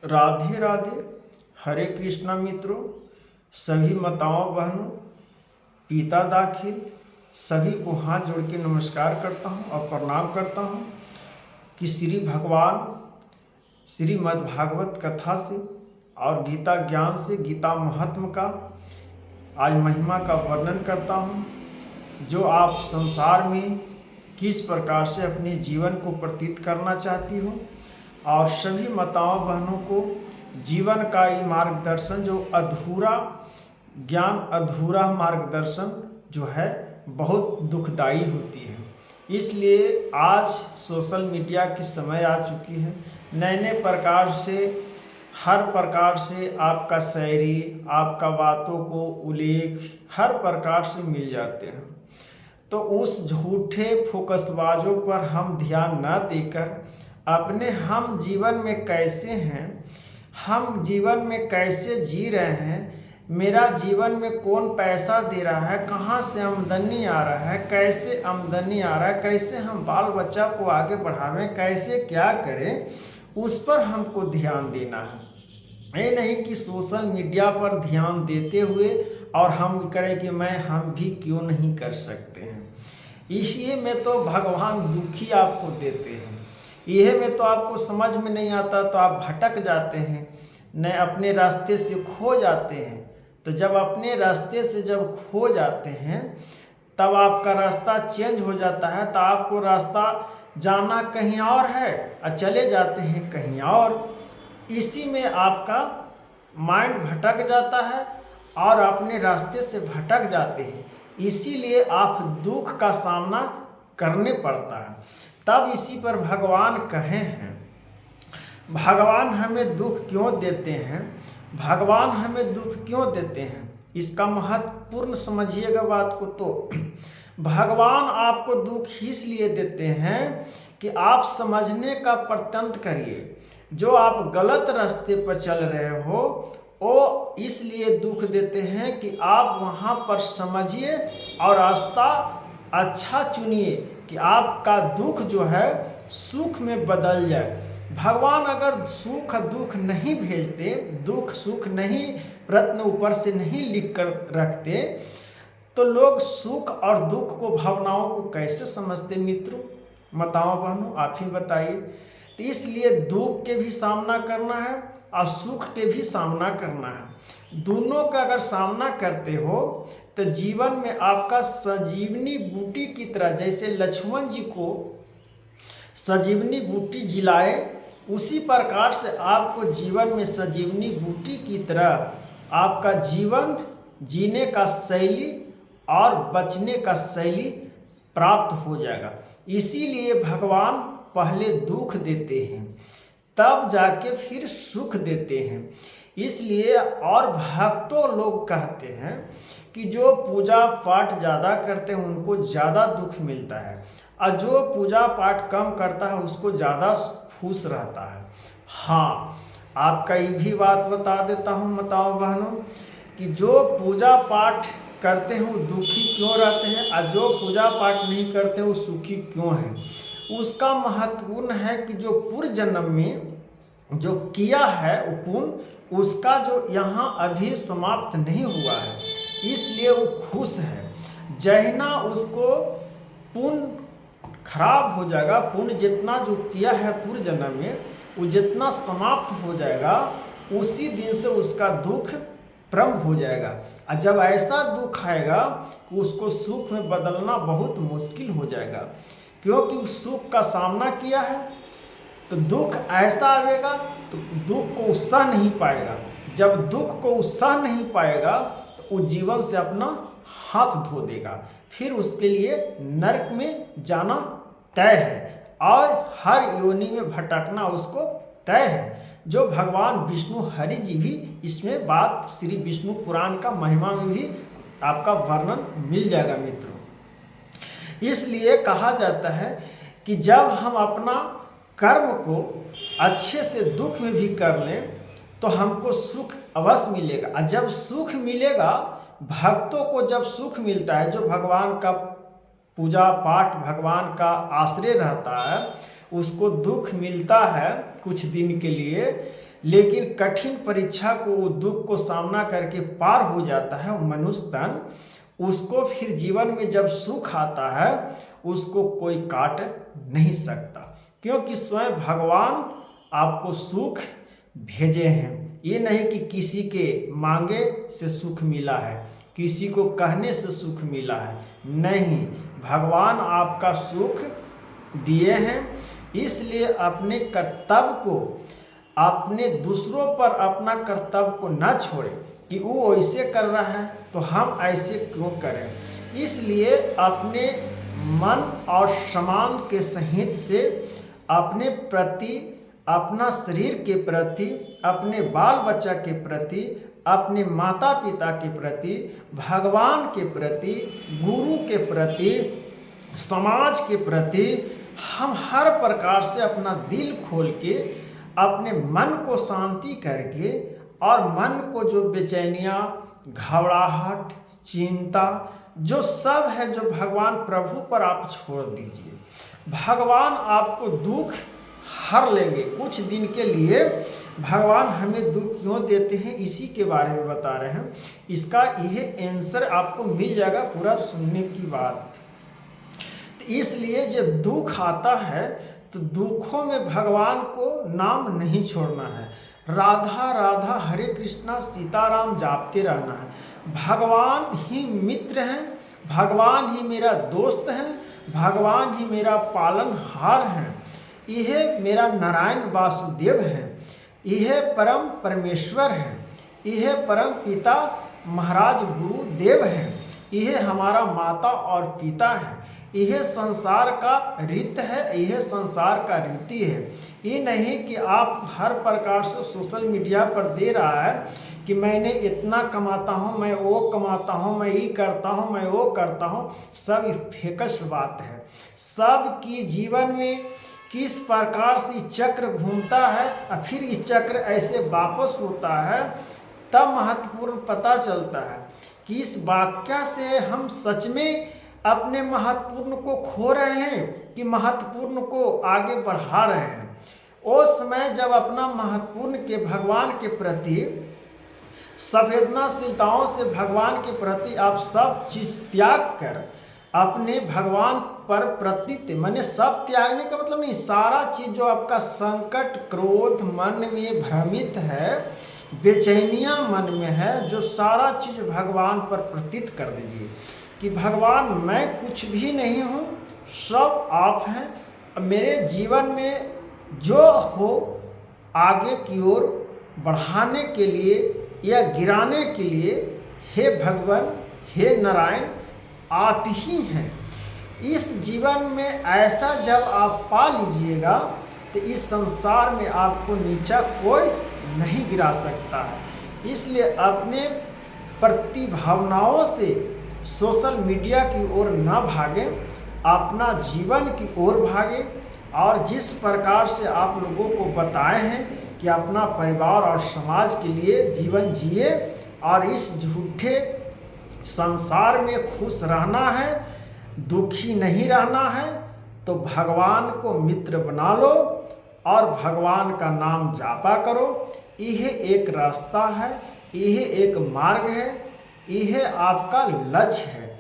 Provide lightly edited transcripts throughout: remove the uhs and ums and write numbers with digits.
राधे राधे। हरे कृष्णा मित्रों, सभी माताओं बहनों, पिता दाखिल सभी को हाथ जोड़ के नमस्कार करता हूँ और प्रणाम करता हूँ कि श्री भगवान श्रीमद् भागवत कथा से और गीता ज्ञान से गीता महात्म का आज महिमा का वर्णन करता हूँ। जो आप संसार में किस प्रकार से अपने जीवन को व्यतीत करना चाहती हो और सभी माताओं बहनों को जीवन का ये मार्गदर्शन जो अधूरा ज्ञान अधूरा मार्गदर्शन जो है बहुत दुखदाई होती है। इसलिए आज सोशल मीडिया की समय आ चुकी है। नए नए प्रकार से हर प्रकार से आपका शायरी आपका बातों को उल्लेख हर प्रकार से मिल जाते हैं। तो उस झूठे फोकसबाजों पर हम ध्यान न देकर अपने हम जीवन में कैसे हैं, हम जीवन में कैसे जी रहे हैं, मेरा जीवन में कौन पैसा दे रहा है, कहाँ से आमदनी आ रहा है, कैसे आमदनी आ रहा है, कैसे हम बाल बच्चा को आगे बढ़ावें, कैसे क्या करें, उस पर हमको ध्यान देना है। ये नहीं कि सोशल मीडिया पर ध्यान देते हुए और हम करें कि हम भी क्यों नहीं कर सकते हैं। इसी में तो भगवान दुखी आपको देते हैं। यह में तो आपको समझ में नहीं आता तो आप भटक जाते हैं, न अपने रास्ते से खो जाते हैं। तो जब अपने रास्ते से जब खो जाते हैं तब आपका रास्ता चेंज हो जाता है। तो आपको रास्ता जाना कहीं और है और चले जाते हैं कहीं और। इसी में आपका माइंड भटक जाता है और अपने रास्ते से भटक जाते हैं। इसीलिए आप दुख का सामना करने पड़ता है। तब इसी पर भगवान कहे हैं, भगवान हमें दुख क्यों देते हैं, भगवान हमें दुख क्यों देते हैं, इसका महत्वपूर्ण समझिएगा बात को। तो भगवान आपको दुख इसलिए देते हैं कि आप समझने का प्रयत्न करिए। जो आप गलत रास्ते पर चल रहे हो वो इसलिए दुख देते हैं कि आप वहाँ पर समझिए और रास्ता अच्छा चुनिए कि आपका दुख जो है सुख में बदल जाए। भगवान अगर सुख दुख नहीं भेजते, दुख सुख नहीं प्रश्न ऊपर से नहीं लिख कर रखते, तो लोग सुख और दुख को भावनाओं को कैसे समझते। मित्रों माताओं बहनों आप ही बताइए। तो इसलिए दुख के भी सामना करना है और सुख के भी सामना करना है। दोनों का अगर सामना करते हो तो जीवन में आपका संजीवनी बूटी की तरह, जैसे लक्ष्मण जी को संजीवनी बूटी जिलाए, उसी प्रकार से आपको जीवन में संजीवनी बूटी की तरह आपका जीवन जीने का शैली और बचने का शैली प्राप्त हो जाएगा। इसीलिए भगवान पहले दुख देते हैं तब जाके फिर सुख देते हैं। इसलिए और भक्तों लोग कहते हैं कि जो पूजा पाठ ज़्यादा करते हैं उनको ज़्यादा दुख मिलता है और जो पूजा पाठ कम करता है उसको ज़्यादा खुश रहता है। हाँ, आपका ये भी बात बता देता हूँ माताओं बहनों कि जो पूजा पाठ करते हैं वो दुखी क्यों रहते हैं और जो पूजा पाठ नहीं करते वो सुखी क्यों हैं। उसका महत्वपूर्ण है कि जो पूर्व जन्म में जो किया है वो पुण्य उसका जो यहाँ अभी समाप्त नहीं हुआ है, इसलिए वो खुश है। जहिना उसको पुण्य खराब हो जाएगा, पुण्य जितना जो किया है पूर्व जन्म में वो जितना समाप्त हो जाएगा, उसी दिन से उसका दुख प्रारंभ हो जाएगा। और जब ऐसा दुख आएगा कि उसको सुख में बदलना बहुत मुश्किल हो जाएगा, क्योंकि उस सुख का सामना किया है। तो दुख ऐसा आएगा तो दुख को सह नहीं पाएगा। जब दुख को सह नहीं पाएगा तो वो जीवन से अपना हाथ धो देगा, फिर उसके लिए नरक में जाना तय है और हर योनि में भटकना उसको तय है। जो भगवान विष्णु हरि जी भी इसमें बात श्री विष्णु पुराण का महिमा में भी आपका वर्णन मिल जाएगा मित्रों। इसलिए कहा जाता है कि जब हम अपना कर्म को अच्छे से दुख में भी कर लें तो हमको सुख अवश्य मिलेगा। और जब सुख मिलेगा, भक्तों को जब सुख मिलता है, जो भगवान का पूजा पाठ भगवान का आश्रय रहता है, उसको दुख मिलता है कुछ दिन के लिए, लेकिन कठिन परीक्षा को, वो दुख को सामना करके पार हो जाता है वो मनुष्य तन, उसको फिर जीवन में जब सुख आता है उसको कोई काट नहीं सकता, क्योंकि स्वयं भगवान आपको सुख भेजे हैं। ये नहीं कि किसी के मांगे से सुख मिला है, किसी को कहने से सुख मिला है, नहीं, भगवान आपका सुख दिए हैं। इसलिए अपने कर्तव्य को, अपने दूसरों पर अपना कर्तव्य को न छोड़े कि वो ऐसे कर रहा है तो हम ऐसे क्यों करें। इसलिए अपने मन और समान के सहित से अपने प्रति, अपना शरीर के प्रति, अपने बाल बच्चा के प्रति, अपने माता पिता के प्रति, भगवान के प्रति, गुरु के प्रति, समाज के प्रति हम हर प्रकार से अपना दिल खोल के, अपने मन को शांति करके, और मन को जो बेचैनियाँ, घबराहट, चिंता जो सब है, जो भगवान प्रभु पर आप छोड़ दीजिए। भगवान आपको दुख हर लेंगे। कुछ दिन के लिए भगवान हमें दुख क्यों देते हैं, इसी के बारे में बता रहे हैं। इसका यह आंसर आपको मिल जाएगा पूरा सुनने की बात। तो इसलिए जब दुख आता है तो दुखों में भगवान को नाम नहीं छोड़ना है। राधा राधा हरे कृष्णा सीताराम जापते रहना है। भगवान ही मित्र हैं, भगवान ही मेरा दोस्त है, भगवान ही मेरा पालनहार है। यह मेरा नारायण वासुदेव है, यह परम परमेश्वर है, यह परम पिता महाराज गुरुदेव है, यह हमारा माता और पिता है, यह संसार का रीत है, यह संसार का रीति है। ये नहीं कि आप हर प्रकार से सोशल मीडिया पर दे रहा है कि मैंने इतना कमाता हूँ, मैं वो कमाता हूँ, मैं ये करता हूँ, मैं वो करता हूँ। सब फेकस बात है। सबकी जीवन में किस प्रकार से चक्र घूमता है और फिर इस चक्र ऐसे वापस होता है, तब महत्वपूर्ण पता चलता है कि इस वाक्य से हम सच में अपने महत्वपूर्ण को खो रहे हैं कि महत्वपूर्ण को आगे बढ़ा रहे हैं। उस समय जब अपना महत्वपूर्ण के भगवान के प्रति संवेदनाशीलताओं से भगवान के प्रति आप सब चीज़ त्याग कर अपने भगवान पर प्रति, मैंने सब त्यागने का मतलब नहीं, सारा चीज़ जो आपका संकट, क्रोध मन में भ्रमित है, बेचैनियाँ मन में है, जो सारा चीज़ भगवान पर प्रतीत कर दीजिए कि भगवान मैं कुछ भी नहीं हूँ, सब आप हैं। मेरे जीवन में जो हो आगे की ओर बढ़ाने के लिए या गिराने के लिए, हे भगवान, हे नारायण, आप ही हैं। इस जीवन में ऐसा जब आप पा लीजिएगा तो इस संसार में आपको नीचा कोई नहीं गिरा सकता है। इसलिए अपने प्रतिभावनाओं से सोशल मीडिया की ओर न भागें, अपना जीवन की ओर भागें। और जिस प्रकार से आप लोगों को बताए हैं कि अपना परिवार और समाज के लिए जीवन जिए और इस झूठे संसार में खुश रहना है, दुखी नहीं रहना है, तो भगवान को मित्र बना लो और भगवान का नाम जापा करो। यह एक रास्ता है, यह एक मार्ग है, यह आपका लक्ष्य है।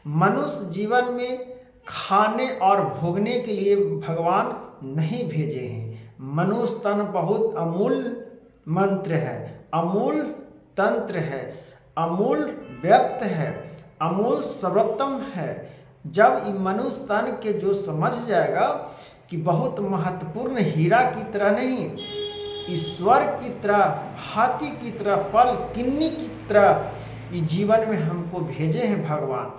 मनुष्य जीवन में खाने और भोगने के लिए भगवान नहीं भेजे हैं। मनुष्य तन बहुत अमूल्य मंत्र है, अमूल्य तंत्र है, अमूल्य व्यक्त है, अमूल्य सर्वोत्तम है। जब ये मनुष्य तन के जो समझ जाएगा कि बहुत महत्वपूर्ण हीरा की तरह नहीं, ईश्वर की तरह, भांति की तरह, पल किन्नी की तरह ये जीवन में हमको भेजे हैं भगवान,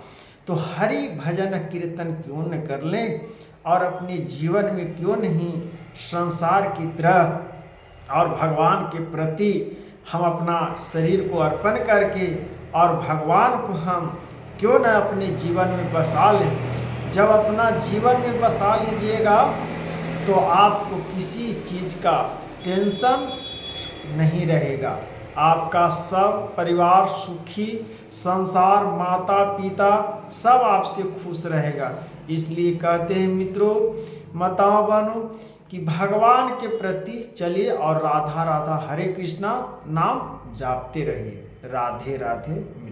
तो हरि भजन कीर्तन क्यों न कर लें और अपने जीवन में क्यों नहीं संसार की तरह और भगवान के प्रति हम अपना शरीर को अर्पण करके और भगवान को हम क्यों न अपने जीवन में बसा लें। जब अपना जीवन में बसा लीजिएगा तो आपको किसी चीज़ का टेंशन नहीं रहेगा, आपका सब परिवार सुखी, संसार, माता पिता सब आपसे खुश रहेगा। इसलिए कहते हैं मित्रों, माताओं बहनों, कि भगवान के प्रति चलिए और राधा राधा हरे कृष्णा नाम जापते रहिए। राधे राधे।